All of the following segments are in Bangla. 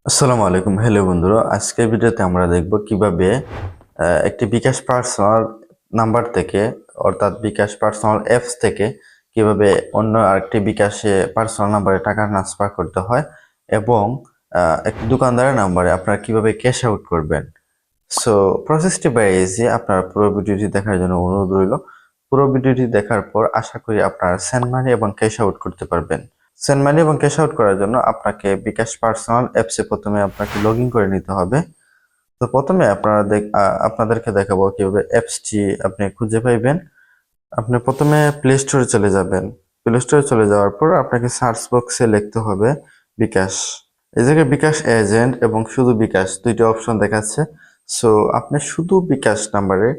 আসসালামু আলাইকুম। হ্যালো বন্ধুরা, আজকের ভিডিওতে আমরা দেখব কিভাবে একটি বিকাশ পার্সোনাল নাম্বার থেকে অর্থাৎ বিকাশ পার্সোনাল অ্যাপস থেকে কিভাবে অন্য আরেকটি বিকাশে পার্সোনাল নাম্বারে টাকা ট্রান্সফার করতে হয় এবং একটি দোকানদারের নাম্বারে আপনারা কিভাবে ক্যাশ আউট করবেন। সো প্রসেসটি বাই ইজি। আপনার পুরো ভিডিওটি দেখার জন্য অনুরোধ রইল। পুরো ভিডিওটি দেখার পর আশা করি আপনারা সেন্ড মানি এবং ক্যাশ আউট করতে পারবেন। সেন্ড মানি এবং ক্যাশ আউট করার জন্য আপনাকে বিকাশ পার্সোনাল অ্যাপসে প্রথমে আপনাকে লগ ইন করে নিতে হবে। তো প্রথমে আপনাদেরকে দেখাবো কিভাবে অ্যাপসটি আপনি খুঁজে পাইবেন। আপনি প্রথমে প্লে স্টোরে চলে যাবেন। প্লে স্টোরে চলে যাওয়ার পর আপনাকে সার্চ বক্সে লিখতে হবে বিকাশ। এই জায়গায় বিকাশ এজেন্ট এবং শুধু বিকাশ দুইটা অপশন দেখাচ্ছে। সো আপনি শুধু বিকাশ নাম্বারে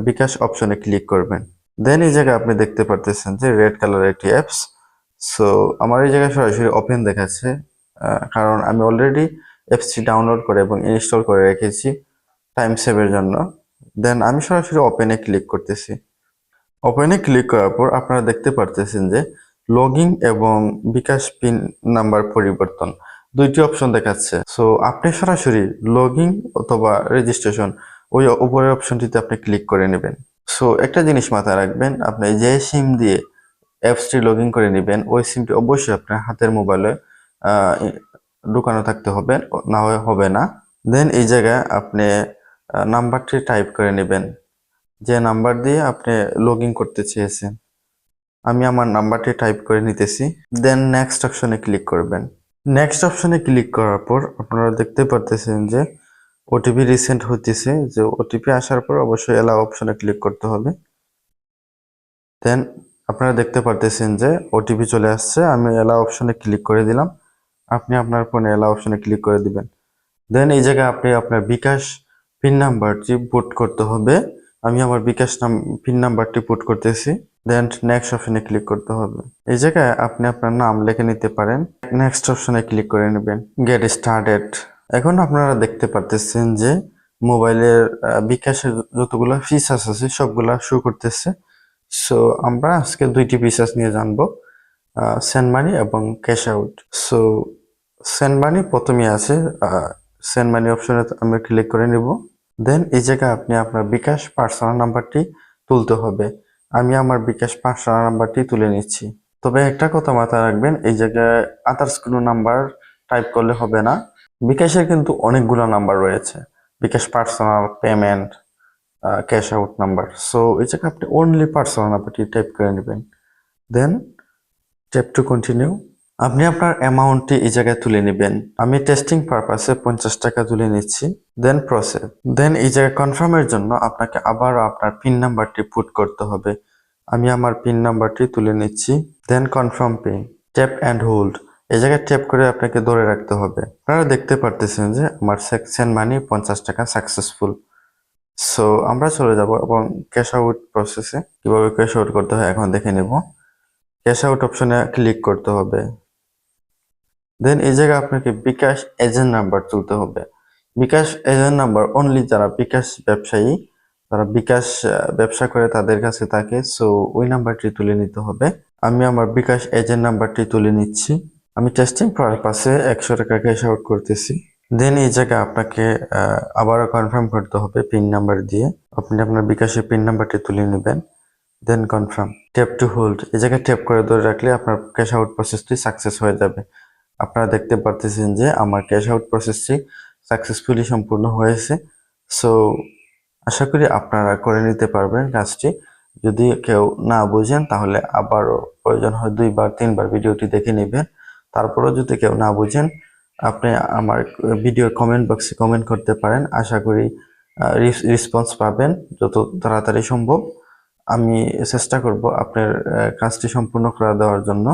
বিকাশ অপশনে ক্লিক করবেন। দেন এই জায়গায় আপনি দেখতে পারতেছেন যে রেড কালারের একটি অ্যাপস। সো আমার এই জায়গায় সরাসরি ওপেন দেখাচ্ছে, কারণ আমি অলরেডি অ্যাপসটি ডাউনলোড করে এবং ইনস্টল করে রেখেছি টাইম সেভের জন্য। দেন আমি সরাসরি ওপেনে ক্লিক করতেছি। ওপেনে ক্লিক করার পর আপনারা দেখতে পারতেছেন যে লগইন এবং বিকাশ পিন নাম্বার পরিবর্তন দুইটি অপশন দেখাচ্ছে। সো আপনি সরাসরি লগইন অথবা রেজিস্ট্রেশন ওই উপরের অপশনটিতে আপনি ক্লিক করে নেবেন। সো একটা জিনিস মাথায় রাখবেন, আপনি যে সিম দিয়ে অ্যাপসটি লগ ইন করে নেবেন ওই সিমটি অবশ্যই আপনার হাতের মোবাইলে ঢুকানো থাকতে হবে, না হয় হবে না। দেন এই জায়গায় আপনি নাম্বারটি টাইপ করে নেবেন, যে নাম্বার দিয়ে আপনি লগ ইন করতে চেয়েছেন। আমি আমার নাম্বারটি টাইপ করে নিতেছি। দেন নেক্সট অপশনে ক্লিক করবেন। নেক্সট অপশনে ক্লিক করার পর আপনারা দেখতে পারতেছেন যে ওটিপি রিসেন্ট হতেছে। যে ওটিপি আসার পর অবশ্যই এলাও অপশনে ক্লিক করতে হবে। দেন আপনারা দেখতে পারতেছেন যে ওটিপি চলে আসছে। আমি এলাও অপশনে ক্লিক করে দিলাম। আপনি আপনার ফোনে এলাও অপশনে ক্লিক করে দিবেন। দেন এই জায়গায় আপনি আপনার বিকাশ পিন নাম্বারটি পুট করতে হবে। আমি আমার বিকাশ পিন নাম্বারটি পুট করতেছি। দেন নেক্সট অপশনে ক্লিক করতে হবে। এই জায়গায় আপনি আপনার নাম লিখে নিতে পারেন। নেক্সট অপশনে ক্লিক করে নেবেন। Get started. এখন আপনারা দেখতে পারতেছেন যে মোবাইলের বিকাশের যতগুলো ফিচার্স আছে সবগুলা শো করতেছে। সো আমরা আজকে দুইটি ফিচার্স নিয়ে জানবো, সেন্ড মানি এবং cash out. So send money প্রথমে আছে, সেন্ড মানি অপশনে আমরা ক্লিক করে নিব। দেন এই জায়গায় আপনি আপনার বিকাশ পার্সোনাল নাম্বারটি তুলতে হবে। আমি আমার বিকাশ পার্সোনাল নাম্বারটি তুলে নিচ্ছি। তবে একটা কথা মাথায় রাখবেন, এই জায়গায় আদার্স কোনো নাম্বার টাইপ করলে হবে না। বিকাশের কিন্তু অনেকগুলো নাম্বার রয়েছে, bKash personal, payment, cash out number. So এই জায়গায় আপনি অনলি পার্সোনাল নাম্বারটি টাইপ করে নেবেন। Then tap to continue. আপনি আপনার অ্যামাউন্টটি এই জায়গায় তুলে নেবেন। আমি টেস্টিং পারপাসে 50 টাকা তুলে নিচ্ছি। দেন প্রসেস। দেন এই জায়গায় কনফার্মের জন্য আপনাকে আবারও আপনার পিন নাম্বারটি পুট করতে হবে। আমি আমার পিন নাম্বারটি তুলে নিচ্ছি। Then confirm pin. Tap and hold. এই জায়গায় ট্যাপ করে আপনাকে ধরে রাখতে হবে। আপনারা দেখতে পারতেছেন যে আমার সেকশন মানি 50 টাকা সাকসেসফুল। সো আমরা চলে যাব এবং ক্যাশ আউট প্রসেসে। কিভাবে ক্যাশ আউট করতে হয় এখন দেখে নেব। ক্যাশ আউট অপশনে ক্লিক করতে হবে। দেন এই জায়গায় আপনাকে বিকাশ এজেন্ট নাম্বার তুলতে হবে। বিকাশ এজেন্ট নাম্বার অনলি যারা বিকাশ ব্যবসায়ী, যারা বিকাশ ব্যবসা করে তাদের কাছে থাকে। সো ওই নাম্বারটি তুলে নিতে হবে। আমি আমার বিকাশ এজেন্ট নাম্বারটি তুলে নিচ্ছি। আমি টেস্টিং পারপাসে 100 টাকা ক্যাশ আউট করতেছি। দেন এই জায়গায় আপনাকে আবারও কনফার্ম করতে হবে পিন নাম্বার দিয়ে। আপনি আপনার বিকাশের পিন নাম্বারটি তুলে নেবেন। দেন কনফার্ম। Tap to hold. এই জায়গায় ট্যাপ করে ধরে রাখলে আপনার ক্যাশ আউট প্রসেসটি সাকসেস হয়ে যাবে। আপনারা দেখতে পারতেছেন যে আমার ক্যাশ আউট প্রসেসটি সাকসেসফুলি সম্পূর্ণ হয়েছে। সো আশা করি আপনারা করে নিতে পারবেন কাজটি। যদি কেউ না বুঝেন তাহলে আবারও প্রয়োজন হয় 2বার 3বার ভিডিওটি দেখে নেবেন। তারপরেও যদি কেউ না বুঝেন আপনি আমার ভিডিওর কমেন্ট বক্সে কমেন্ট করতে পারেন। আশা করি রেসপন্স পাবেন যত তাড়াতাড়ি সম্ভব। আমি চেষ্টা করব আপনার কাজটি সম্পূর্ণ করে দেওয়ার জন্য।